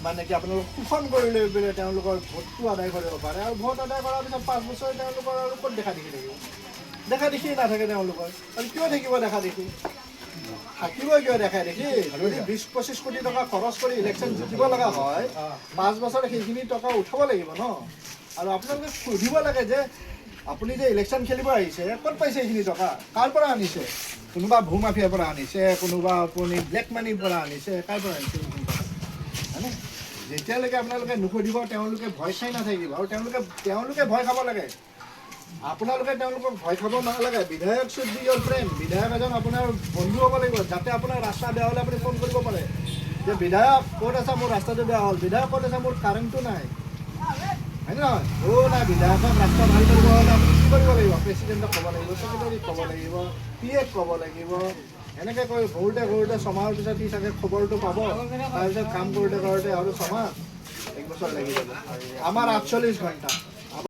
মানে কি আপোনালোক শোষণ কৰি লৈ পেলাই তেওঁলোকৰ ভোটটো আদায় কৰিব পাৰে আৰু ভোট আদায় কৰাৰ পিছত 5 বছৰ তেওঁলোকৰ আৰু ক'ত দেখা দেখি থাকিব দেখা দেখি নাথাকে তেওঁলোকৰ আৰু কিয় থাকিব দেখা দেখি থাকিবই কিয় দেখাই দেখি যদি 20-25 কোটি টকা খৰচ কৰি ইলেকশ্যন জিকিব লগা হয় 5 বছৰ সেইখিনি টকা উঠাব লাগিব ন আৰু আপোনালোকে সুধিব লাগে যে আপুনি যে ইলেকশ্যন খেলিব আহিছে ক'ত পাইছে এইখিনি টকা কাৰ পৰা আনিছে কোনোবা ভূ মাফিয়াৰ পৰা আনিছে কোনোবা আপুনি ব্লেক মানিৰ পৰা আনিছে কাৰ পৰা আনিছে হয়নে যেতিয়ালৈকে আপোনালোকে নুসুধিব তেওঁলোকে ভয় খাই নাথাকিব আৰু তেওঁলোকে ভয় খাব লাগে আপোনালোকে তেওঁলোকক ভয় খাব নালাগে বিধায়ক শুড বি ইয়ৰ ফ্ৰেণ্ড বিধায়ক এজন আপোনাৰ বন্ধু হ'ব লাগিব যাতে আপোনাৰ ৰাস্তা বেয়া হ'লে আপুনি ফোন কৰিব পাৰে যে বিধায়ক ক'ত আছে মোৰ ৰাস্তাটো বেয়া হ'ল বিধায়ক ক'ত আছে মোৰ কাৰেণ্টটো নাই হয় নহয় নাই বিধায়কক ৰাস্তা ভাল কৰিব হ'লে আপুনি কি কৰিব লাগিব প্ৰেচিডেণ্টক ক'ব লাগিব ছেক্ৰেটাৰীক ক'ব লাগিব পিএক ক'ব লাগিব এনেকৈ কৈ ঘূৰোঁতে ছমাহৰ পিছত সি চাগে খবৰটো পাব তাৰপিছত কাম কৰোঁতে আৰু ছমাহ 1 বছৰ লাগি যাব আমাৰ 48 ঘণ্টা